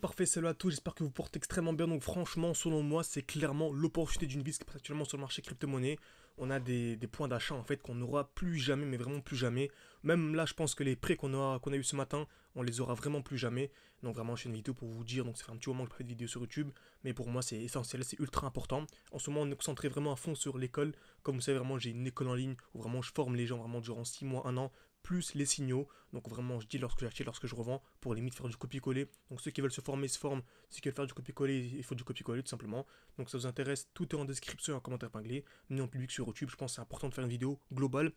Parfait, salut à tous, j'espère que vous portez extrêmement bien. Donc franchement, selon moi, c'est clairement l'opportunité d'une vie, ce qui se passe actuellement sur le marché crypto-monnaie. On a des points d'achat en fait qu'on n'aura plus jamais, mais vraiment plus jamais. Même là, je pense que les prêts qu'on a eu ce matin, on les aura vraiment plus jamais. Donc vraiment, je fais une vidéo pour vous dire, donc ça fait un petit moment que je fais de vidéo sur YouTube, mais pour moi c'est essentiel, c'est ultra important. En ce moment, on est concentré vraiment à fond sur l'école. Comme vous savez, vraiment, j'ai une école en ligne où vraiment je forme les gens vraiment durant 6 mois, 1 an, plus les signaux. Donc vraiment, je dis lorsque j'achète, lorsque je revends, pour limite faire du copier-coller. Donc ceux qui veulent se former se forment, ceux qui veulent faire du copier-coller, il faut du copier-coller tout simplement. Donc ça vous intéresse, tout est en description et en commentaire épinglé, mis en public sur YouTube. Je pense que c'est important de faire une vidéo globale,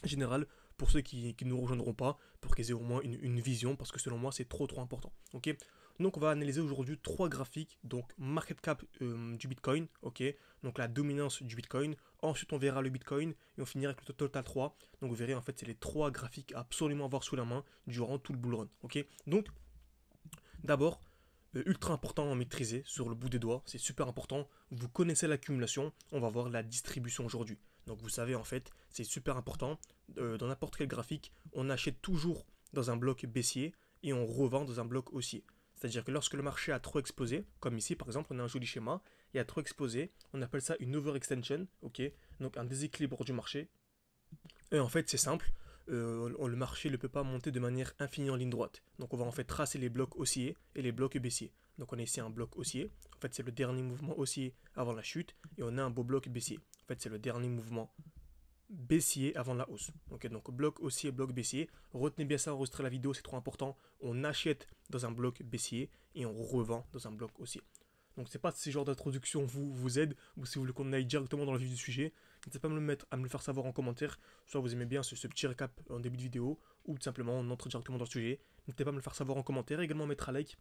générale, pour ceux qui ne nous rejoindront pas, pour qu'ils aient au moins une vision, parce que selon moi c'est trop important. Ok. Donc on va analyser aujourd'hui trois graphiques, donc market cap du Bitcoin, ok, donc la dominance du Bitcoin, ensuite on verra le Bitcoin et on finira avec le total 3. Donc vous verrez en fait c'est les trois graphiques à absolument avoir sous la main durant tout le bull run, ok. Donc d'abord, ultra important à maîtriser sur le bout des doigts, c'est super important. Vous connaissez l'accumulation, on va voir la distribution aujourd'hui. Donc vous savez en fait, c'est super important. Dans n'importe quel graphique, on achète toujours dans un bloc baissier et on revend dans un bloc haussier. C'est-à-dire que lorsque le marché a trop explosé, comme ici par exemple, on a un joli schéma, il a trop explosé, on appelle ça une overextension, ok, donc un déséquilibre du marché. Et en fait, c'est simple, le marché ne peut pas monter de manière infinie en ligne droite. Donc on va en fait tracer les blocs haussiers et les blocs baissiers. Donc on a ici un bloc haussier, en fait c'est le dernier mouvement haussier avant la chute, et on a un beau bloc baissier. En fait c'est le dernier mouvement baissier avant la hausse. Ok, donc bloc haussier, bloc baissier. Retenez bien ça, enregistrez la vidéo, c'est trop important. On achète dans un bloc baissier et on revend dans un bloc haussier. Donc c'est pas si ce genre d'introduction vous aide, ou si vous voulez qu'on aille directement dans le vif du sujet, n'hésitez pas à me le faire savoir en commentaire, soit vous aimez bien ce petit récap en début de vidéo, ou tout simplement on entre directement dans le sujet. N'hésitez pas à me le faire savoir en commentaire, et également mettre un like,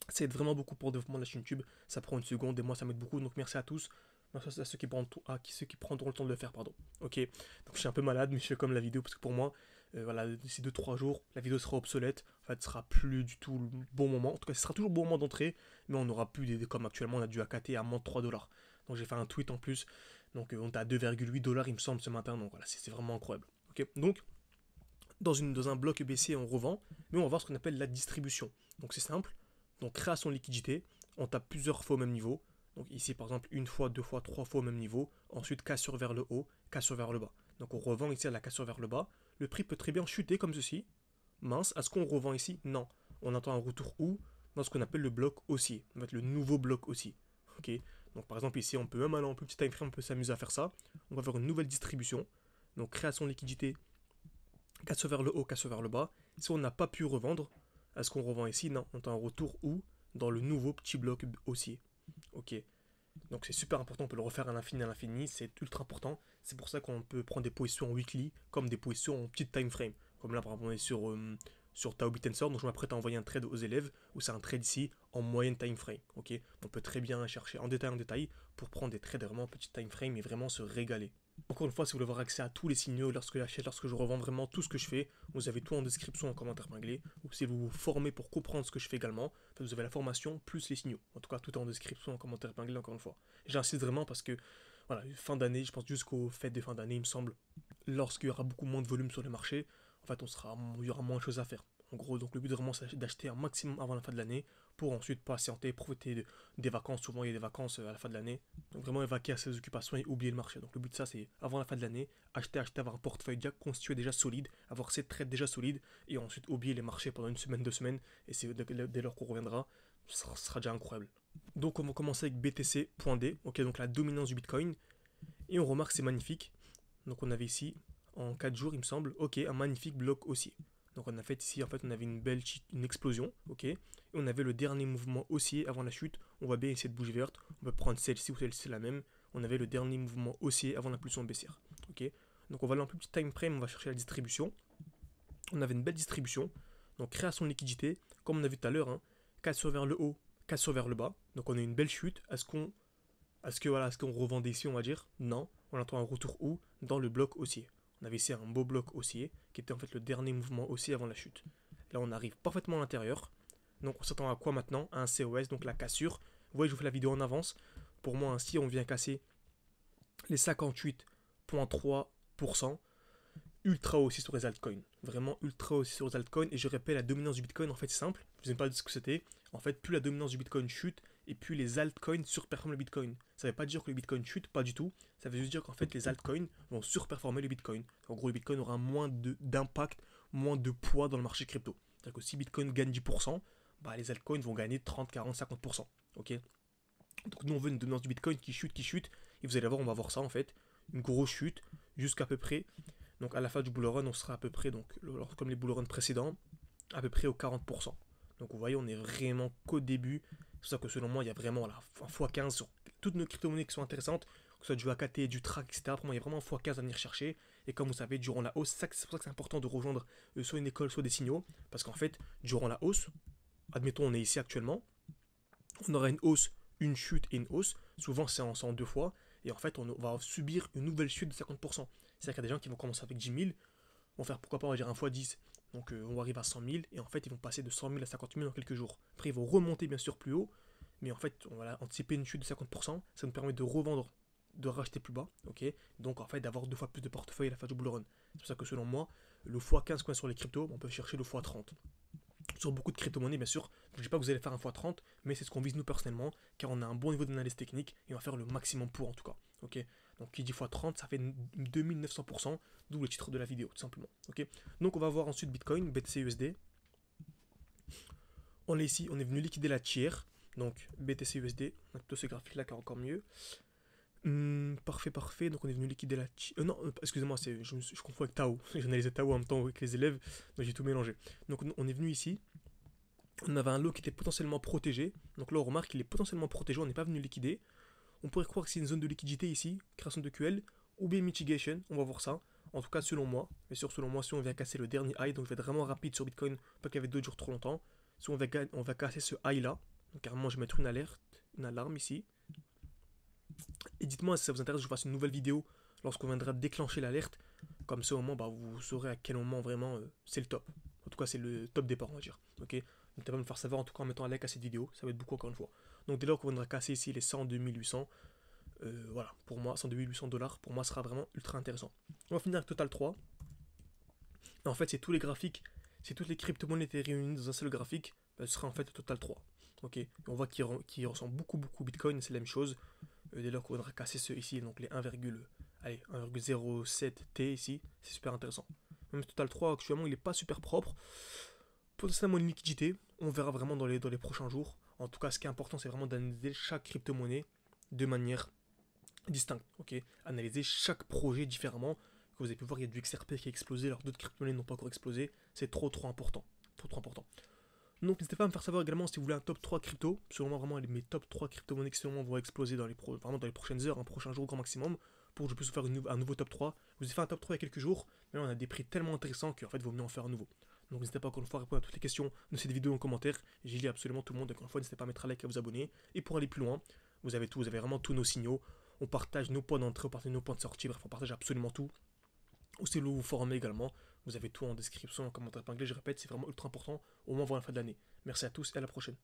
ça aide vraiment beaucoup pour le développement de la chaîne YouTube, ça prend une seconde, et moi ça m'aide beaucoup, donc merci à tous. Merci à ceux qui prendront le temps de le faire, pardon. Ok, donc je suis un peu malade, mais je fais comme la vidéo, parce que pour moi, voilà, d'ici 2-3 jours, la vidéo sera obsolète. En fait, ce sera plus du tout le bon moment. En tout cas, ce sera toujours le bon moment d'entrée, mais on n'aura plus comme actuellement, on a dû AKT à moins de 3 dollars. Donc j'ai fait un tweet en plus. Donc on est à 2,8 dollars, il me semble, ce matin. Donc voilà, c'est vraiment incroyable. Ok, donc dans un bloc baissier, on revend, mais on va voir ce qu'on appelle la distribution. Donc c'est simple. Donc création de liquidité, on tape plusieurs fois au même niveau. Donc ici par exemple une fois, deux fois, trois fois au même niveau. Ensuite cassure vers le haut, cassure vers le bas. Donc on revend ici à la cassure vers le bas. Le prix peut très bien chuter comme ceci. Mince, est-ce qu'on revend ici? Non. On attend un retour où? Dans ce qu'on appelle le bloc haussier. On va mettre le nouveau bloc haussier. Ok. Donc par exemple ici on peut même aller en plus petit time frame, on peut s'amuser à faire ça. On va faire une nouvelle distribution. Donc création de liquidité, cassure vers le haut, cassure vers le bas. Si on n'a pas pu revendre, est-ce qu'on revend ici? Non. On attend un retour où? Dans le nouveau petit bloc haussier. Ok. Donc c'est super important, on peut le refaire à l'infini, c'est ultra important. C'est pour ça qu'on peut prendre des positions en weekly comme des positions en petite time frame. Comme là par exemple on est sur Tao Bitensor, donc je m'apprête à envoyer un trade aux élèves, où c'est un trade ici en moyenne time frame. Ok, on peut très bien chercher en détail pour prendre des trades vraiment en petite time frame et vraiment se régaler. Encore une fois, si vous voulez avoir accès à tous les signaux, lorsque j'achète, lorsque je revends, vraiment tout ce que je fais, vous avez tout en description, en commentaire épinglé. Ou si vous vous formez pour comprendre ce que je fais également, vous avez la formation plus les signaux. En tout cas, tout est en description, en commentaire épinglé, encore une fois. J'insiste vraiment parce que, voilà, fin d'année, je pense jusqu'aux fêtes de fin d'année, il me semble, lorsqu'il y aura beaucoup moins de volume sur le marché, en fait, il y aura moins de choses à faire. En gros, donc le but vraiment c'est d'acheter un maximum avant la fin de l'année pour ensuite patienter, profiter des vacances. Souvent il y a des vacances à la fin de l'année. Donc vraiment évacuer à ses occupations et oublier le marché. Donc le but de ça c'est avant la fin de l'année, acheter, avoir un portefeuille déjà constitué, déjà solide, avoir ses trades déjà solides et ensuite oublier les marchés pendant une semaine, 2 semaines. Et c'est dès lors qu'on reviendra, ça sera déjà incroyable. Donc on va commencer avec BTC.D, ok, donc la dominance du Bitcoin. Et on remarque c'est magnifique. Donc on avait ici en 4 jours il me semble, ok, un magnifique bloc haussier. Donc on a fait ici, en fait, on avait une explosion, ok. Et on avait le dernier mouvement haussier avant la chute. On voit bien ici cette bougie verte. On peut prendre celle-ci ou celle-ci la même. On avait le dernier mouvement haussier avant l'impulsion baissière, ok. Donc on va aller en plus petit time frame, on va chercher la distribution. On avait une belle distribution. Donc création de liquidité, comme on a vu tout à l'heure, hein, cassure vers le haut, cassure vers le bas. Donc on a une belle chute. Est-ce qu'on revendait ici, on va dire? Non. On attend un retour où? Dans le bloc haussier. On avait ici un beau bloc haussier, qui était en fait le dernier mouvement haussier avant la chute. Là, on arrive parfaitement à l'intérieur. Donc, on s'attend à quoi maintenant? À un COS, donc la cassure. Vous voyez, je vous fais la vidéo en avance. Pour moi, ainsi, on vient casser les 58,3%. ultra haut aussi sur les altcoins. Vraiment ultra haut aussi sur les altcoins. Et je répète, la dominance du Bitcoin, en fait, c'est simple. Je vous ai pas dit ce que c'était. En fait, plus la dominance du Bitcoin chute, et plus les altcoins surperforment le Bitcoin. Ça ne veut pas dire que le Bitcoin chute, pas du tout. Ça veut juste dire qu'en fait, les altcoins vont surperformer le Bitcoin. En gros, le Bitcoin aura moins d'impact, moins de poids dans le marché crypto. C'est-à-dire que si Bitcoin gagne 10%, bah, les altcoins vont gagner 30, 40, 50%. Ok. Donc nous, on veut une dominance du Bitcoin qui chute. Et vous allez voir, on va voir ça en fait. Une grosse chute jusqu'à peu près. Donc à la fin du bull run, on sera à peu près, donc, comme les bull runs précédents, à peu près aux 40%. Donc vous voyez, on est vraiment qu'au début. C'est pour ça que selon moi, il y a vraiment un x15 sur toutes nos crypto-monnaies qui sont intéressantes, que ce soit du AKT, du TRAC, etc. Pour moi, il y a vraiment un x15 à venir chercher. Et comme vous savez, durant la hausse, c'est pour ça que c'est important de rejoindre soit une école, soit des signaux. Parce qu'en fait, durant la hausse, admettons, on est ici actuellement, on aura une hausse, une chute et une hausse. Souvent, c'est en deux fois. Et en fait, on va subir une nouvelle chute de 50%. C'est-à-dire qu'il y a des gens qui vont commencer avec 10 000, vont faire pourquoi pas, on va dire 1 x 10. Donc on arrive à 100 000 et en fait ils vont passer de 100 000 à 50 000 en quelques jours. Après ils vont remonter bien sûr plus haut, mais en fait on va anticiper une chute de 50%, ça nous permet de revendre, de racheter plus bas, ok. Donc en fait d'avoir 2 fois plus de portefeuille à la fin du bull run. C'est pour ça que selon moi, le x15 qu'on a sur les cryptos, on peut chercher le x30. Sur beaucoup de crypto-monnaies bien sûr, je ne dis pas que vous allez faire un x30, mais c'est ce qu'on vise nous personnellement, car on a un bon niveau d'analyse technique et on va faire le maximum pour en tout cas, ok. Donc qui dit x30, ça fait 2900%, d'où le titre de la vidéo, tout simplement. Ok. Donc on va voir ensuite Bitcoin, BTC USD. On est ici, on est venu liquider la tiers. Donc BTC USD, on a plutôt ce graphique là qui est encore mieux. Parfait. Donc on est venu liquider la tiers. Non, excusez-moi, je confonds avec Tao. J'analysais Tao en même temps avec les élèves, donc j'ai tout mélangé. Donc on est venu ici. On avait un lot qui était potentiellement protégé. Donc là on remarque qu'il est potentiellement protégé, on n'est pas venu liquider. On pourrait croire que c'est une zone de liquidité ici, création de QL, ou bien mitigation, on va voir ça. En tout cas, selon moi, mais sûr, selon moi, si on vient casser le dernier high, donc je vais être vraiment rapide sur Bitcoin, pas qu'il y avait 2 jours trop longtemps. Si on va casser ce high là, donc carrément, je vais mettre une alerte, une alarme ici. Et dites-moi si ça vous intéresse, je fasse une nouvelle vidéo lorsqu'on viendra déclencher l'alerte. Comme ça, au moment, bah, vous saurez à quel moment vraiment c'est le top. En tout cas, c'est le top départ, on va dire. Ok. N'hésitez pas à me faire savoir en tout cas en mettant un like à cette vidéo, ça va être beaucoup encore une fois. Donc dès lors qu'on viendra casser ici les 102 800, voilà, pour moi, 102 800 $, pour moi, sera vraiment ultra intéressant. On va finir avec Total 3. Et en fait, c'est tous les graphiques, c'est toutes les crypto-monnaies étaient réunies dans un seul graphique, ce sera en fait Total 3. Ok, et on voit qu'il ressemble beaucoup Bitcoin, c'est la même chose. Dès lors qu'on viendra casser ceux ici, donc les 1,07T ici, c'est super intéressant. Même Total 3, actuellement, il n'est pas super propre. Potentiellement une liquidité, on verra vraiment dans les prochains jours. En tout cas, ce qui est important, c'est vraiment d'analyser chaque crypto-monnaie de manière distincte. Ok, analyser chaque projet différemment. Comme vous avez pu voir, il y a du XRP qui a explosé, alors d'autres crypto-monnaies n'ont pas encore explosé. C'est trop important. Trop important. Donc n'hésitez pas à me faire savoir également si vous voulez un top 3 crypto. Selon moi, vraiment, mes top 3 crypto-monnaies qui selon moi vont exploser vraiment dans les prochaines heures, un prochain jour au grand maximum, pour que je puisse vous faire un nouveau top 3. Je vous ai fait un top 3 il y a quelques jours, mais là on a des prix tellement intéressants qu'en fait, il vaut mieux en faire un nouveau. Donc n'hésitez pas encore une fois à répondre à toutes les questions de cette vidéo en commentaire. J'y lis absolument tout le monde. Encore une fois, n'hésitez pas à mettre un like et à vous abonner. Et pour aller plus loin, vous avez vraiment tous nos signaux. On partage nos points d'entrée, on partage nos points de sortie. Bref, on partage absolument tout. Ou c'est où vous formez également. Vous avez tout en description, en commentaire épinglé. Je répète, c'est vraiment ultra important, au moins avant la fin de l'année. Merci à tous et à la prochaine.